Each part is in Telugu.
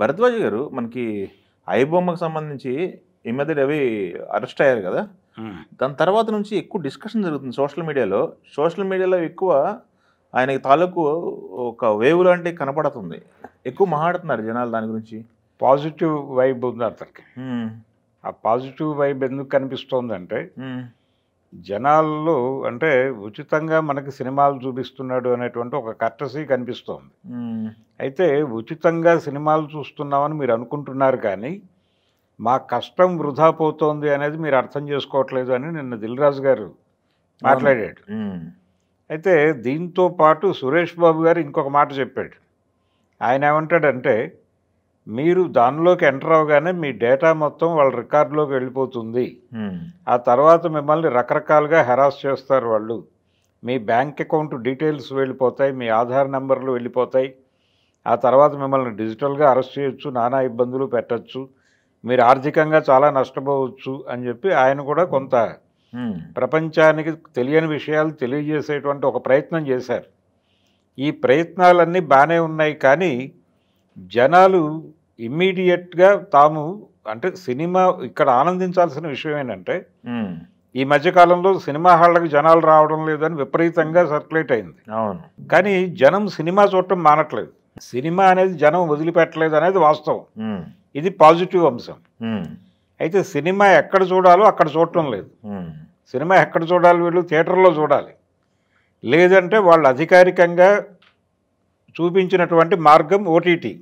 భరద్వాజ్ గారు మనకి ఐబొమ్మకు సంబంధించి ఈ మధ్య రవి అరెస్ట్ అయ్యారు కదా. దాని తర్వాత నుంచి ఎక్కువ డిస్కషన్ జరుగుతుంది సోషల్ మీడియాలో. సోషల్ మీడియాలో ఎక్కువ ఆయనకి తాలూకు ఒక వేవ్ లాంటి కనపడుతుంది. ఎక్కువ మాట్లాడుతున్నారు జనాలు దాని గురించి. పాజిటివ్ వైబ్ ఉంది అతనికి. ఆ పాజిటివ్ వైబ్ ఎందుకు కనిపిస్తోందంటే జనాల్లో అంటే ఉచితంగా మనకి సినిమాలు చూపిస్తున్నాడు అనేటువంటి ఒక కర్టసీ కనిపిస్తోంది. అయితే ఉచితంగా సినిమాలు చూస్తున్నామని మీరు అనుకుంటున్నారు, కానీ మా కష్టం వృధా పోతోంది అనేది మీరు అర్థం చేసుకోవట్లేదు అని నిన్న దిల్ రాజు గారు మాట్లాడాడు. అయితే దీంతో పాటు సురేష్ బాబు గారు ఇంకొక మాట చెప్పాడు. ఆయన ఏమంటాడంటే, మీరు దానిలోకి ఎంటర్ అవగానే మీ డేటా మొత్తం వాళ్ళ రికార్డులోకి వెళ్ళిపోతుంది. ఆ తర్వాత మిమ్మల్ని రకరకాలుగా హెరాస్ చేస్తారు వాళ్ళు. మీ బ్యాంక్ అకౌంట్ డీటెయిల్స్ వెళ్ళిపోతాయి, మీ ఆధార్ నెంబర్లు వెళ్ళిపోతాయి. ఆ తర్వాత మిమ్మల్ని డిజిటల్గా అరెస్ట్ చేయొచ్చు, నానా ఇబ్బందులు పెట్టచ్చు, మీరు ఆర్థికంగా చాలా నష్టపోవచ్చు అని చెప్పి ఆయన కూడా కొంత ప్రపంచానికి తెలియని విషయాలు తెలియజేసేటువంటి ఒక ప్రయత్నం చేశారు. ఈ ప్రయత్నాలన్నీ బాగానే ఉన్నాయి, కానీ జనాలు ఇమ్మీడియట్గా తాము అంటే సినిమా ఇక్కడ ఆనందించాల్సిన విషయం ఏంటంటే, ఈ మధ్యకాలంలో సినిమా హాళ్ళకి జనాలు రావడం లేదని విపరీతంగా సర్క్యులేట్ అయింది. అవును, కానీ జనం సినిమా చూడటం మానట్లేదు. సినిమా అనేది జనం వదిలిపెట్టలేదు అనేది వాస్తవం. ఇది పాజిటివ్ అంశం. అయితే సినిమా ఎక్కడ చూడాలో అక్కడ చూడటం లేదు. సినిమా ఎక్కడ చూడాలి? వీళ్ళు థియేటర్లో చూడాలి. లేదంటే వాళ్ళు అధికారికంగా చూపించినటువంటి మార్గం ఓటీటీ.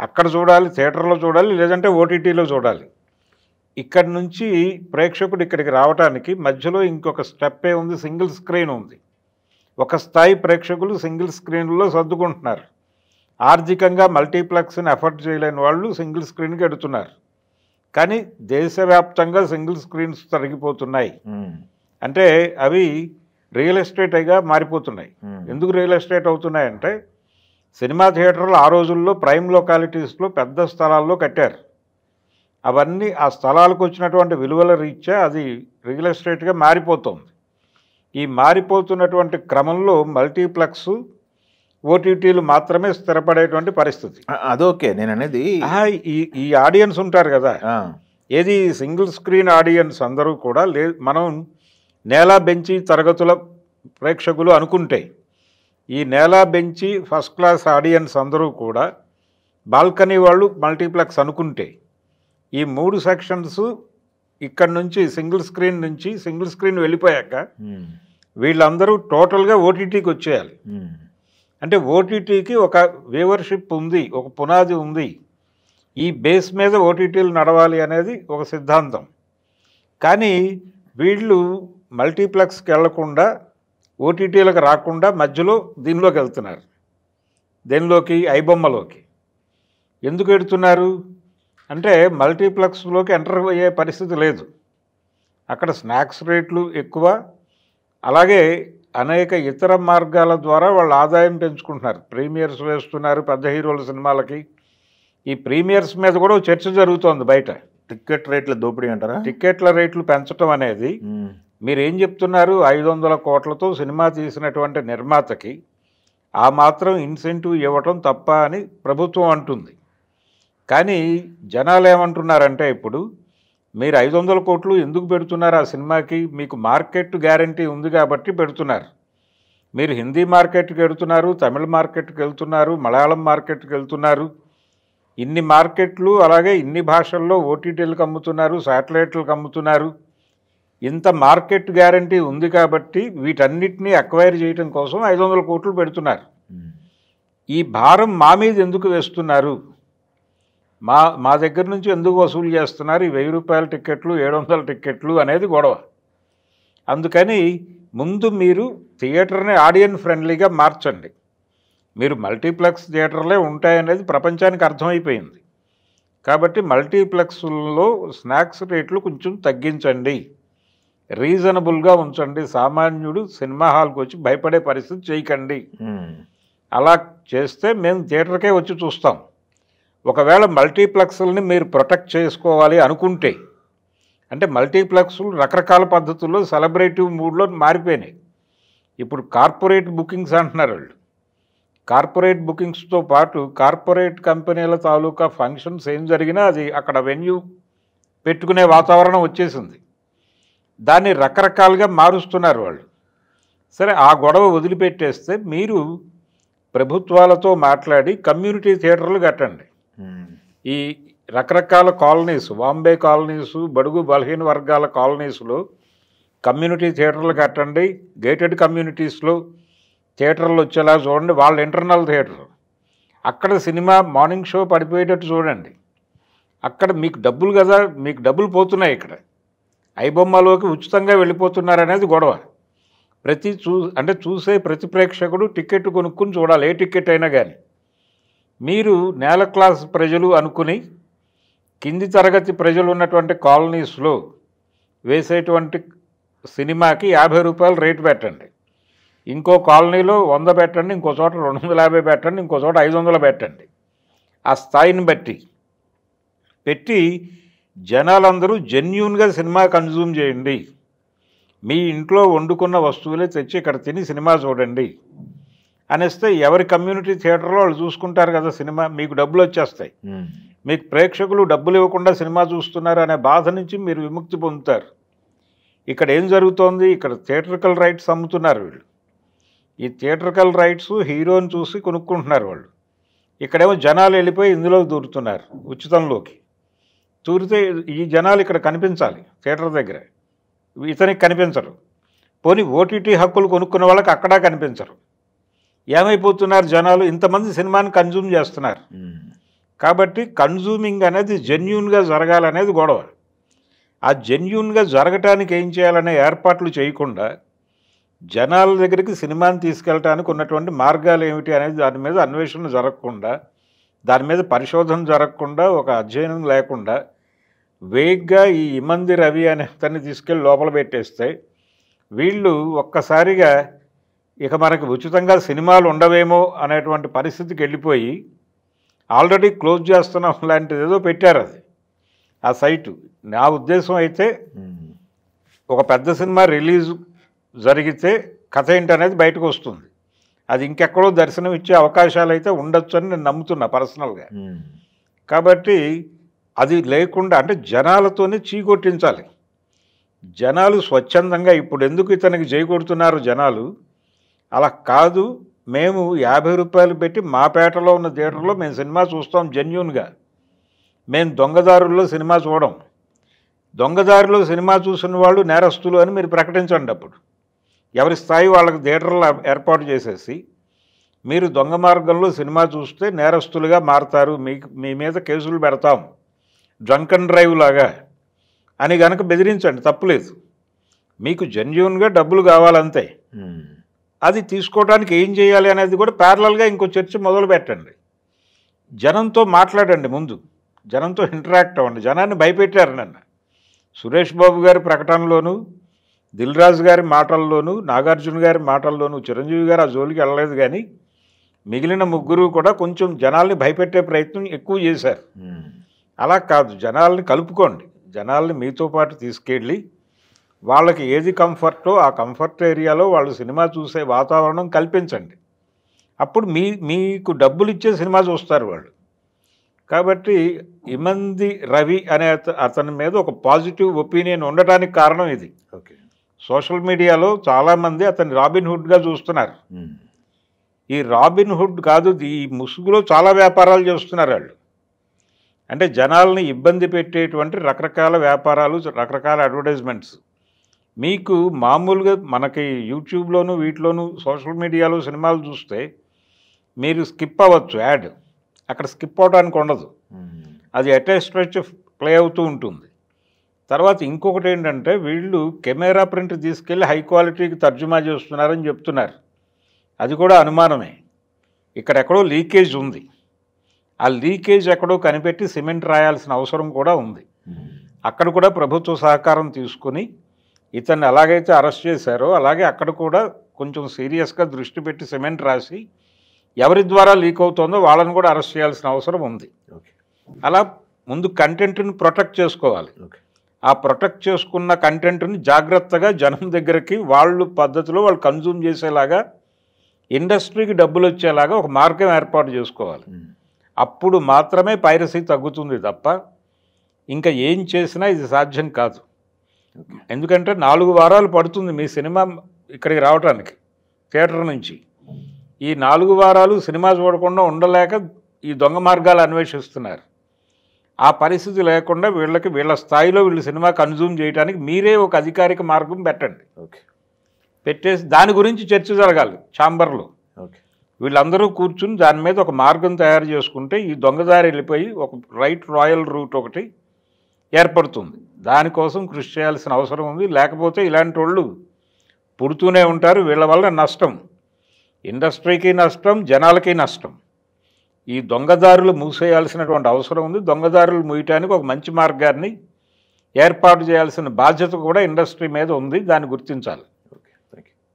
అక్కడ చూడాలి, థియేటర్లో చూడాలి, లేదంటే ఓటీటీలో చూడాలి. ఇక్కడి నుంచి ప్రేక్షకుడు ఇక్కడికి రావడానికి మధ్యలో ఇంకొక స్టెప్పే ఉంది, సింగిల్ స్క్రీన్ ఉంది. ఒక స్థాయి ప్రేక్షకులు సింగిల్ స్క్రీన్లో సర్దుకుంటున్నారు. ఆర్థికంగా మల్టీప్లెక్స్ని ఎఫర్ట్ చేయలేని వాళ్ళు సింగిల్ స్క్రీన్కి ఎడుతున్నారు. కానీ దేశవ్యాప్తంగా సింగిల్ స్క్రీన్స్ తరిగిపోతున్నాయి. అంటే అవి రియల్ ఎస్టేట్గా మారిపోతున్నాయి. ఎందుకు రియల్ ఎస్టేట్ అవుతున్నాయంటే, సినిమా థియేటర్లు ఆ రోజుల్లో ప్రైమ్ లొకాలిటీస్లో పెద్ద స్థలాల్లో కట్టారు. అవన్నీ ఆ స్థలాలకు వచ్చినటువంటి విలువల రీత్యా అది రియల్ ఎస్టేట్గా మారిపోతుంది. ఈ మారిపోతున్నటువంటి క్రమంలో మల్టీప్లెక్స్, ఓటీటీలు మాత్రమే స్థిరపడేటువంటి పరిస్థితి. అదోకే నేను అనేది. ఈ ఆడియన్స్ ఉంటారు కదా, ఏది సింగిల్ స్క్రీన్ ఆడియన్స్ అందరూ కూడా మనం నేల బెంచి తరగతుల ప్రేక్షకులు అనుకుంటే, ఈ నేల బెంచి ఫస్ట్ క్లాస్ ఆడియన్స్ అందరూ కూడా బాల్కనీ వాళ్ళు మల్టీప్లెక్స్ అనుకుంటే, ఈ 3 సెక్షన్స్ ఇక్కడ నుంచి సింగిల్ స్క్రీన్ నుంచి సింగిల్ స్క్రీన్ వెళ్ళిపోయాక వీళ్ళందరూ టోటల్గా ఓటీటీకి వచ్చేయాలి. అంటే ఓటీటీకి ఒక వ్యూవర్షిప్ ఉంది, ఒక పునాది ఉంది. ఈ బేస్ మీద ఓటీటీలు నడవాలి అనేది ఒక సిద్ధాంతం. కానీ వీళ్ళు మల్టీప్లెక్స్కి వెళ్లకుండా, ఓటీటీలకు రాకుండా మధ్యలో దీనిలోకి వెళ్తున్నారు. దేనిలోకి? ఐబొమ్మలోకి. ఎందుకు వెళ్తున్నారు అంటే, మల్టీప్లెక్స్లోకి ఎంటర్ అయ్యే పరిస్థితి లేదు. అక్కడ స్నాక్స్ రేట్లు ఎక్కువ, అలాగే అనేక ఇతర మార్గాల ద్వారా వాళ్ళు ఆదాయం పెంచుకుంటున్నారు. ప్రీమియర్స్ వేస్తున్నారు పెద్ద హీరోల సినిమాలకి. ఈ ప్రీమియర్స్ మీద కూడా చర్చ జరుగుతోంది బయట. టికెట్ రేట్ల దోపిడీ అంటారా? టికెట్ల రేట్లు పెంచడం అనేది, మీరేం చెప్తున్నారు? 500 కోట్లతో సినిమా తీసినటువంటి నిర్మాతకి ఆ మాత్రం ఇన్సెంటివ్ ఇవ్వటం తప్ప అని ప్రభుత్వం అంటుంది. కానీ జనాలు ఏమంటున్నారంటే, ఇప్పుడు మీరు 500 కోట్లు ఎందుకు పెడుతున్నారు ఆ సినిమాకి? మీకు మార్కెట్ గ్యారంటీ ఉంది కాబట్టి పెడుతున్నారు. మీరు హిందీ మార్కెట్కి వెళ్తున్నారు, తమిళ మార్కెట్కి వెళ్తున్నారు, మలయాళం మార్కెట్కి వెళ్తున్నారు. ఇన్ని మార్కెట్లు, అలాగే ఇన్ని భాషల్లో ఓటీటీలకు అమ్ముతున్నారు, శాటిలైట్లకు అమ్ముతున్నారు. ఇంత మార్కెట్ గ్యారంటీ ఉంది కాబట్టి వీటన్నిటినీ అక్వైర్ చేయడం కోసం 500 కోట్లు పెడుతున్నారు. ఈ భారం మా మీద ఎందుకు వేస్తున్నారు? మా దగ్గర నుంచి ఎందుకు వసూలు చేస్తున్నారు ఈ 1000 రూపాయల టిక్కెట్లు, 700 టిక్కెట్లు అనేది గొడవ. అందుకని ముందు మీరు థియేటర్ని ఆడియన్స్ ఫ్రెండ్లీగా మార్చండి. మీరు మల్టీప్లెక్స్ థియేటర్లే ఉంటాయనేది ప్రపంచానికి అర్థమైపోయింది. కాబట్టి మల్టీప్లెక్స్లో స్నాక్స్ రేట్లు కొంచెం తగ్గించండి, రీజనబుల్గా ఉంచండి. సామాన్యుడు సినిమా హాల్కి వచ్చి భయపడే పరిస్థితి చేయకండి. అలా చేస్తే మేము థియేటర్కే వచ్చి చూస్తాం. ఒకవేళ మల్టీప్లెక్స్ని మీరు ప్రొటెక్ట్ చేసుకోవాలి అనుకుంటే, అంటే మల్టీప్లెక్స్లు రకరకాల పద్ధతుల్లో సెలబ్రేటివ్ మూడ్లో మారిపోయినాయి. ఇప్పుడు కార్పొరేట్ బుకింగ్స్ అంటున్నారు వాళ్ళు. కార్పొరేట్ బుకింగ్స్తో పాటు కార్పొరేట్ కంపెనీల తాలూకా ఫంక్షన్స్ ఏం జరిగినా అది అక్కడ వెన్యూ పెట్టుకునే వాతావరణం వచ్చేసింది. దాన్ని రకరకాలుగా మారుస్తున్నారు వాళ్ళు. సరే, ఆ గొడవ వదిలిపెట్టేస్తే మీరు ప్రభుత్వాలతో మాట్లాడి కమ్యూనిటీ థియేటర్లు కట్టండి. ఈ రకరకాల కాలనీస్, బాంబే కాలనీస్, బడుగు బలహీన వర్గాల కాలనీస్లో కమ్యూనిటీ థియేటర్లు కట్టండి. గేటెడ్ కమ్యూనిటీస్లో థియేటర్లు వచ్చేలా చూడండి. వాళ్ళ ఇంటర్నల్ థియేటర్, అక్కడ సినిమా మార్నింగ్ షో పడిపోయేటట్టు చూడండి. అక్కడ మీకు డబ్బులు కదా, మీకు డబ్బులు పోతున్నాయి. ఇక్కడ ఐబొమ్మలోకి ఉచితంగా వెళ్ళిపోతున్నారనేది గొడవ. అంటే చూసే ప్రతి ప్రేక్షకుడు టికెట్ కొనుక్కుని చూడాలి, ఏ టికెట్ అయినా కానీ. మీరు నేల క్లాస్ ప్రజలు అనుకుని కింది తరగతి ప్రజలు ఉన్నటువంటి కాలనీస్లో వేసేటువంటి సినిమాకి 50 రూపాయలు రేటు పెట్టండి. ఇంకో కాలనీలో 100 పెట్టండి, ఇంకో చోట 250 పెట్టండి, ఇంకో చోట 500 పెట్టండి. ఆ స్థాయిని బట్టి పెట్టి జనాలందరూ జెన్యూన్గా సినిమా కన్జ్యూమ్ చేయండి. మీ ఇంట్లో వండుకున్న వస్తువులే తెచ్చి ఇక్కడ తిని సినిమా చూడండి అనేస్తే ఎవరి కమ్యూనిటీ థియేటర్లో వాళ్ళు చూసుకుంటారు కదా సినిమా. మీకు డబ్బులు వచ్చేస్తాయి. మీకు ప్రేక్షకులు డబ్బులు ఇవ్వకుండా సినిమా చూస్తున్నారు అనే బాధ నుంచి మీరు విముక్తి పొందుతారు. ఇక్కడ ఏం జరుగుతోంది, ఇక్కడ థియేటర్కల్ రైట్స్ అమ్ముతున్నారు వీళ్ళు. ఈ థియేటర్కల్ రైట్స్ హీరోని చూసి కొనుక్కుంటున్నారు వాళ్ళు. ఇక్కడేమో జనాలు వెళ్ళిపోయి ఇందులోకి దూరుతున్నారు, ఉచితంలోకి. దూరితే ఈ జనాలు ఇక్కడ కనిపించాలి థియేటర్ దగ్గర, ఇతనికి కనిపించరు. పోనీ ఓటీటీ హక్కులు కొనుక్కున్న వాళ్ళకి అక్కడా కనిపించరు. ఏమైపోతున్నారు జనాలు, ఇంతమంది సినిమాని కన్జ్యూమ్ చేస్తున్నారు. కాబట్టి కన్జ్యూమింగ్ అనేది జెన్యూన్గా జరగాలనేది గొడవ. ఆ జెన్యూన్గా జరగటానికి ఏం చేయాలనే ఏర్పాట్లు చేయకుండా జనాల దగ్గరికి సినిమాని తీసుకెళ్ళటానికి ఉన్నటువంటి మార్గాలు ఏమిటి అనేది దాని మీద అన్వేషణ జరగకుండా, దాని మీద పరిశోధన జరగకుండా, ఒక అధ్యయనం లేకుండా వేగ్గా ఈ ఇమంది రవి అనే అతన్ని తీసుకెళ్ళి లోపల పెట్టేస్తే వీళ్ళు ఒక్కసారిగా ఇక మనకి ఉచితంగా సినిమాలు ఉండవేమో అనేటువంటి పరిస్థితికి వెళ్ళిపోయి ఆల్రెడీ క్లోజ్ చేస్తున్నాం లాంటిది ఏదో పెట్టారు. అది ఆ సైటు. నా ఉద్దేశం అయితే ఒక పెద్ద సినిమా రిలీజ్ జరిగితే కథ ఏంటనేది బయటకు వస్తుంది. అది ఇంకెక్కడో దర్శనం ఇచ్చే అవకాశాలు అయితే ఉండొచ్చు అని నేను నమ్ముతున్నా పర్సనల్గా. కాబట్టి అది లేకుండా అంటే జనాలతోనే చీకొట్టించాలి. జనాలు స్వచ్ఛందంగా ఇప్పుడు ఎందుకు ఇతనికి కొడుతున్నారు జనాలు, అలా కాదు. మేము 50 రూపాయలు పెట్టి మా పేటలో ఉన్న థియేటర్లో మేము సినిమా చూస్తాం జెన్యూన్గా. మేము దొంగదారుల్లో సినిమా చూడం. దొంగదారిలో సినిమా చూసిన వాళ్ళు నేరస్తులు అని మీరు ప్రకటించండి. అప్పుడు ఎవరి స్థాయి వాళ్ళకి థియేటర్లు ఏర్పాటు చేసేసి మీరు దొంగ మార్గంలో సినిమా చూస్తే నేరస్తులుగా మారతారు, మీ మీద కేసులు పెడతాం డ్రంక్ అండ్ డ్రైవ్ లాగా అని కనుక బెదిరించండి, తప్పులేదు. మీకు జెన్యూన్గా డబ్బులు కావాలంతే. అది తీసుకోవడానికి ఏం చేయాలి అనేది కూడా ప్యారలల్గా ఇంకో చర్చ మొదలు పెట్టండి. జనంతో మాట్లాడండి, ముందు జనంతో ఇంటరాక్ట్ అవ్వండి. జనాన్ని భయపెట్టారు నన్న సురేష్ బాబు గారి ప్రకటనలోనూ, దిల్ రాజు గారి మాటల్లోనూ, నాగార్జున గారి మాటల్లోనూ, చిరంజీవి గారు ఆ జోలికి వెళ్ళలేదు. కానీ మిగిలిన ముగ్గురు కూడా కొంచెం జనాల్ని భయపెట్టే ప్రయత్నం ఎక్కువ చేశారు. అలా కాదు, జనాల్ని కలుపుకోండి. జనాల్ని మీతో పాటు తీసుకెళ్ళి వాళ్ళకి ఏది కంఫర్టో ఆ కంఫర్ట్ ఏరియాలో వాళ్ళు సినిమా చూసే వాతావరణం కల్పించండి. అప్పుడు మీకు డబ్బులు ఇచ్చే సినిమా చూస్తారు వాళ్ళు. కాబట్టి ఇమంది రవి అనే అతని మీద ఒక పాజిటివ్ ఒపీనియన్ ఉండటానికి కారణం ఇది. ఓకే, సోషల్ మీడియాలో చాలామంది అతన్ని రాబిన్ హుడ్గా చూస్తున్నారు. ఈ రాబిన్ హుడ్ కాదు, ఈ ముసుగులో చాలా వ్యాపారాలు చేస్తున్నారు వాళ్ళు. అంటే జనాల్ని ఇబ్బంది పెట్టేటువంటి రకరకాల వ్యాపారాలు, రకరకాల అడ్వర్టైజ్మెంట్స్. మీకు మామూలుగా మనకి యూట్యూబ్లోను వీటిలోనూ సోషల్ మీడియాలో సినిమాలు చూస్తే మీరు స్కిప్ అవ్వచ్చు యాడ్, అక్కడ స్కిప్ అవడానికి ఉండదు. అది అటే స్ట్రెచ్ ప్లే అవుతూ ఉంటుంది. తర్వాత ఇంకొకటి ఏంటంటే వీళ్ళు కెమెరా ప్రింట్ తీసుకెళ్ళి హై క్వాలిటీకి తర్జుమా చేస్తున్నారని చెప్తున్నారు. అది కూడా అనుమానమే. ఇక్కడెక్కడో లీకేజ్ ఉంది. ఆ లీకేజ్ ఎక్కడో కనిపెట్టి సిమెంట్ రాయాల్సిన అవసరం కూడా ఉంది. అక్కడ కూడా ప్రభుత్వ సహకారం తీసుకుని ఇతన్ని ఎలాగైతే అరెస్ట్ చేశారో అలాగే అక్కడ కూడా కొంచెం సీరియస్గా దృష్టి పెట్టి సిమెంట్ రాసి ఎవరి ద్వారా లీక్ అవుతుందో వాళ్ళని కూడా అరెస్ట్ చేయాల్సిన అవసరం ఉంది. అలా ముందు కంటెంట్ని ప్రొటెక్ట్ చేసుకోవాలి. ఆ ప్రొటెక్ట్ చేసుకున్న కంటెంట్ని జాగ్రత్తగా జనం దగ్గరికి వాళ్ళు పద్ధతిలో వాళ్ళు కన్జ్యూమ్ చేసేలాగా ఇండస్ట్రీకి డబ్బులు వచ్చేలాగా ఒక మార్గం ఏర్పాటు చేసుకోవాలి. అప్పుడు మాత్రమే పైరసీ తగ్గుతుంది తప్ప ఇంకా ఏం చేసినా ఇది సాధ్యం కాదు. ఎందుకంటే 4 వారాలు పడుతుంది మీ సినిమా ఇక్కడికి రావడానికి థియేటర్ నుంచి. ఈ 4 వారాలు సినిమా చూడకుండా ఉండలేక ఈ దొంగ మార్గాలు అన్వేషిస్తున్నారు. ఆ పరిస్థితి లేకుండా వీళ్ళ స్థాయిలో వీళ్ళు సినిమా కన్జ్యూమ్ చేయడానికి మీరే ఒక అధికారిక మార్గం పెట్టండి. పెట్టేసి దాని గురించి చర్చ జరగాలి ఛాంబర్లో. వీళ్ళందరూ కూర్చుని దాని మీద ఒక మార్గం తయారు చేసుకుంటే ఈ దొంగదారి వెళ్ళిపోయి ఒక రాయల్ రూట్ ఒకటి ఏర్పడుతుంది. దానికోసం కృషి చేయాల్సిన అవసరం ఉంది. లేకపోతే ఇలాంటి వాళ్ళు పుడుతూనే ఉంటారు. వీళ్ళ వల్ల నష్టం, ఇండస్ట్రీకి నష్టం, జనాలకి నష్టం. ఈ దొంగదారులు మూసేయాల్సినటువంటి అవసరం ఉంది. దొంగదారులు మూయటానికి ఒక మంచి మార్గాన్ని ఏర్పాటు చేయాల్సిన బాధ్యత కూడా ఇండస్ట్రీ మీద ఉంది. దాన్ని గుర్తించాలి.